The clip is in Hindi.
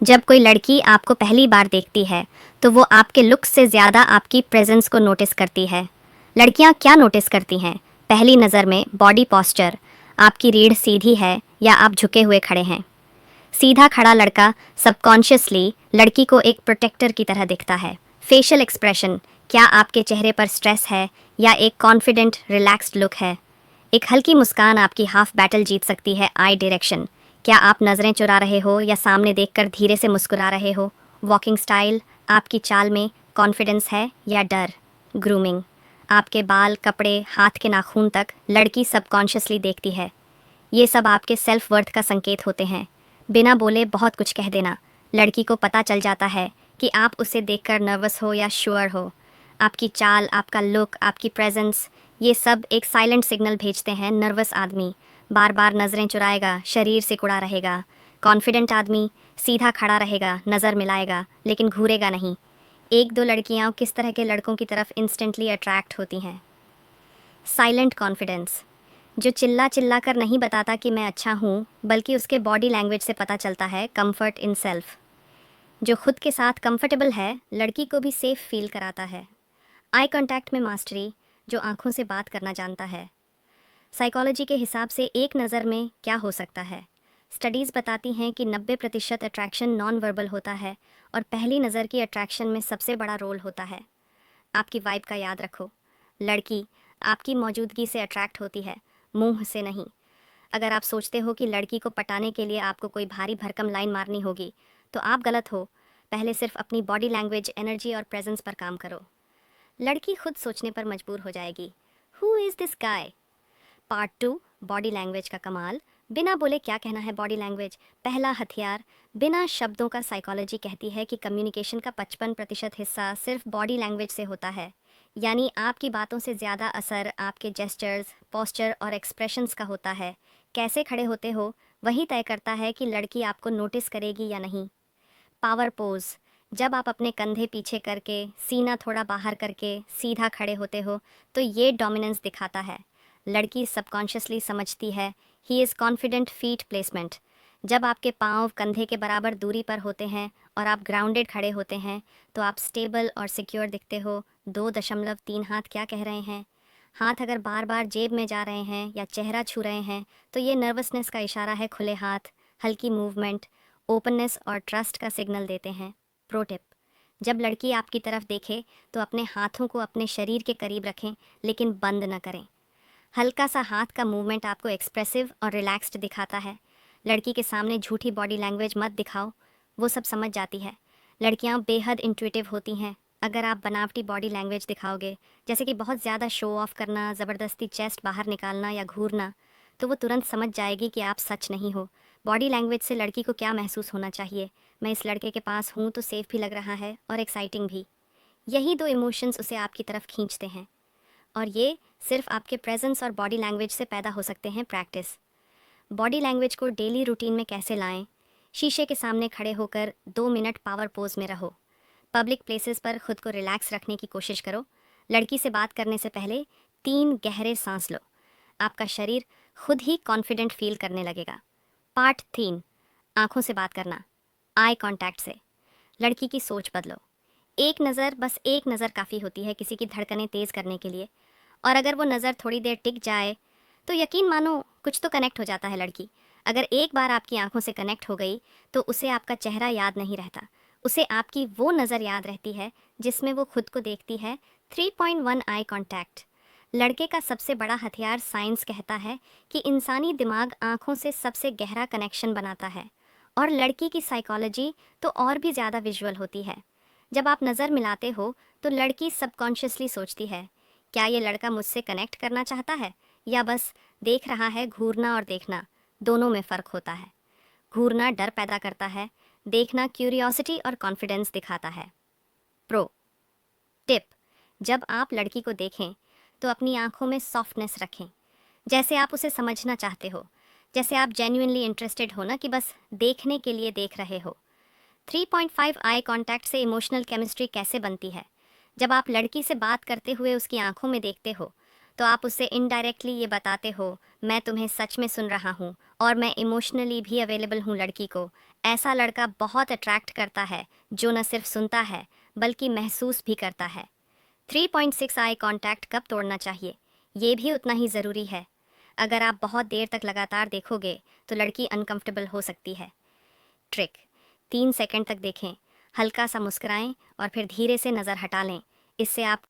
जब कोई लड़की आपको पहली बार देखती है तो वो आपके लुक्स से ज़्यादा आपकी प्रेजेंस को नोटिस करती है। लड़कियां क्या नोटिस करती हैं? पहली नज़र में बॉडी पॉस्चर, आपकी रीढ़ सीधी है या आप झुके हुए खड़े हैं। सीधा खड़ा लड़का सबकॉन्शियसली लड़की को एक प्रोटेक्टर की तरह दिखता है। फेशियल एक्सप्रेशन, क्या आपके चेहरे पर स्ट्रेस है या एक कॉन्फिडेंट रिलैक्स्ड लुक है। एक हल्की मुस्कान आपकी हाफ बैटल जीत सकती है। आई डायरेक्शन, क्या आप नज़रें चुरा रहे हो या सामने देखकर धीरे से मुस्कुरा रहे हो। वॉकिंग स्टाइल, आपकी चाल में कॉन्फिडेंस है या डर। ग्रूमिंग, आपके बाल, कपड़े, हाथ के नाखून तक लड़की सबकॉन्शियसली देखती है। ये सब आपके सेल्फ वर्थ का संकेत होते हैं। बिना बोले बहुत कुछ कह देना, लड़की को पता चल जाता है कि आप उसे देखकर नर्वस हो या श्योर हो। आपकी चाल, आपका लुक, आपकी प्रेजेंस, ये सब एक साइलेंट सिग्नल भेजते हैं। नर्वस आदमी बार बार नज़रें चुराएगा, शरीर सिकुड़ा रहेगा। कॉन्फिडेंट आदमी सीधा खड़ा रहेगा, नज़र मिलाएगा लेकिन घूरेगा नहीं। एक दो लड़कियां किस तरह के लड़कों की तरफ इंस्टेंटली अट्रैक्ट होती हैं? साइलेंट कॉन्फिडेंस, जो चिल्ला चिल्ला कर नहीं बताता कि मैं अच्छा हूँ, बल्कि उसके बॉडी लैंग्वेज से पता चलता है। कंफर्ट इन सेल्फ, जो खुद के साथ कंफर्टेबल है, लड़की को भी सेफ फील कराता है। आई कांटेक्ट में मास्टरी, जो आंखों से बात करना जानता है। साइकोलॉजी के हिसाब से एक नज़र में क्या हो सकता है? स्टडीज़ बताती हैं कि 90% अट्रैक्शन नॉन वर्बल होता है और पहली नज़र की अट्रैक्शन में सबसे बड़ा रोल होता है। आपकी वाइब का याद रखो, लड़की आपकी मौजूदगी से अट्रैक्ट होती है, मुंह से नहीं। अगर आप सोचते हो कि लड़की को पटाने के लिए आपको कोई भारी भरकम लाइन मारनी होगी, तो आप गलत हो। पहले सिर्फ अपनी बॉडी लैंग्वेज, एनर्जी और प्रेजेंस पर काम करो। लड़की खुद सोचने पर मजबूर हो जाएगी, who is this guy. Part 2, body language का कमाल। बिना बोले क्या कहना है बॉडी लैंग्वेज। पहला हथियार, बिना शब्दों का। साइकोलॉजी कहती है कि कम्युनिकेशन का 55% हिस्सा सिर्फ बॉडी लैंग्वेज से होता है। यानी आपकी बातों से ज़्यादा असर आपके जेस्चर्स, पोस्चर और एक्सप्रेशंस का होता है। कैसे खड़े होते हो वही तय करता है कि लड़की आपको नोटिस करेगी या नहीं। पावर पोज, जब आप अपने कंधे पीछे करके, सीना थोड़ा बाहर करके सीधा खड़े होते हो, तो ये डोमिनेंस दिखाता है। लड़की सबकॉन्शियसली समझती है he is confident. Feet placement, जब आपके पाँव कंधे के बराबर दूरी पर होते हैं और आप ग्राउंडेड खड़े होते हैं, तो आप स्टेबल और सिक्योर दिखते हो। 2.3 हाथ क्या कह रहे हैं? हाथ अगर बार बार जेब में जा रहे हैं या चेहरा छू रहे हैं, तो ये नर्वसनेस का इशारा है। खुले हाथ, हल्की मूवमेंट, ओपननेस और ट्रस्ट का सिग्नल देते हैं। प्रो टिप, जब लड़की आपकी तरफ देखे तो अपने हाथों को अपने शरीर के करीब रखें, लेकिन बंद न करें। हल्का सा हाथ का मूवमेंट आपको एक्सप्रेसिव और रिलैक्स्ड दिखाता है। लड़की के सामने झूठी बॉडी लैंग्वेज मत दिखाओ, वो सब समझ जाती है। लड़कियां बेहद इंट्यूटिव होती हैं। अगर आप बनावटी बॉडी लैंग्वेज दिखाओगे, जैसे कि बहुत ज़्यादा शो ऑफ करना, ज़बरदस्ती चेस्ट बाहर निकालना या घूरना, तो वो तुरंत समझ जाएगी कि आप सच नहीं हो। बॉडी लैंग्वेज से लड़की को क्या महसूस होना चाहिए? मैं इस लड़के के पास हूँ तो सेफ भी लग रहा है और एक्साइटिंग भी। यही दो इमोशंस उसे आपकी तरफ खींचते हैं, और ये सिर्फ आपके प्रेजेंस और बॉडी लैंग्वेज से पैदा हो सकते हैं। प्रैक्टिस, बॉडी लैंग्वेज को डेली रूटीन में कैसे लाएं? शीशे के सामने खड़े होकर 2 मिनट पावर पोज में रहो। पब्लिक प्लेसेस पर खुद को रिलैक्स रखने की कोशिश करो। लड़की से बात करने से पहले 3 गहरे सांस लो, आपका शरीर खुद ही कॉन्फिडेंट फील करने लगेगा। पार्ट 3, आंखों से बात करना। आई कांटेक्ट से लड़की की सोच बदलो। एक नज़र, बस एक नज़र काफ़ी होती है किसी की धड़कनें तेज़ करने के लिए। और अगर वो नज़र थोड़ी देर टिक जाए, तो यकीन मानो कुछ तो कनेक्ट हो जाता है। लड़की अगर एक बार आपकी आंखों से कनेक्ट हो गई, तो उसे आपका चेहरा याद नहीं रहता, उसे आपकी वो नज़र याद रहती है जिसमें वो खुद को देखती है। 3.1, आई कांटेक्ट। लड़के का सबसे बड़ा हथियार, साइंस कहता है कि इंसानी दिमाग आंखों से सबसे गहरा कनेक्शन बनाता है, और लड़की की साइकोलॉजी तो और भी ज़्यादा विजुअल होती है। जब आप नज़र मिलाते हो, तो लड़की सबकॉन्शियसली सोचती है, क्या ये लड़का मुझसे कनेक्ट करना चाहता है या बस देख रहा है। घूरना और देखना, दोनों में फ़र्क होता है। घूरना डर पैदा करता है, देखना क्यूरियोसिटी और कॉन्फिडेंस दिखाता है। प्रो टिप, जब आप लड़की को देखें तो अपनी आंखों में सॉफ्टनेस रखें, जैसे आप उसे समझना चाहते हो, जैसे आप जेन्युइनली इंटरेस्टेड हो, ना कि बस देखने के लिए देख रहे हो। 3.5, आई कांटेक्ट से इमोशनल केमिस्ट्री कैसे बनती है? जब आप लड़की से बात करते हुए उसकी आंखों में देखते हो, तो आप उससे इनडायरेक्टली ये बताते हो, मैं तुम्हें सच में सुन रहा हूँ और मैं इमोशनली भी अवेलेबल हूँ लड़की को। ऐसा लड़का बहुत अट्रैक्ट करता है जो न सिर्फ सुनता है बल्कि महसूस भी करता है। 3.6 आई कांटेक्ट कब तोड़ना चाहिए, ये भी उतना ही ज़रूरी है। अगर आप बहुत देर तक लगातार देखोगे तो लड़की अनकंफर्टेबल हो सकती है। ट्रिक: 3 सेकंड तक देखें, हल्का सा मुस्कुराएं और फिर धीरे से नज़र हटा लें। इससे आप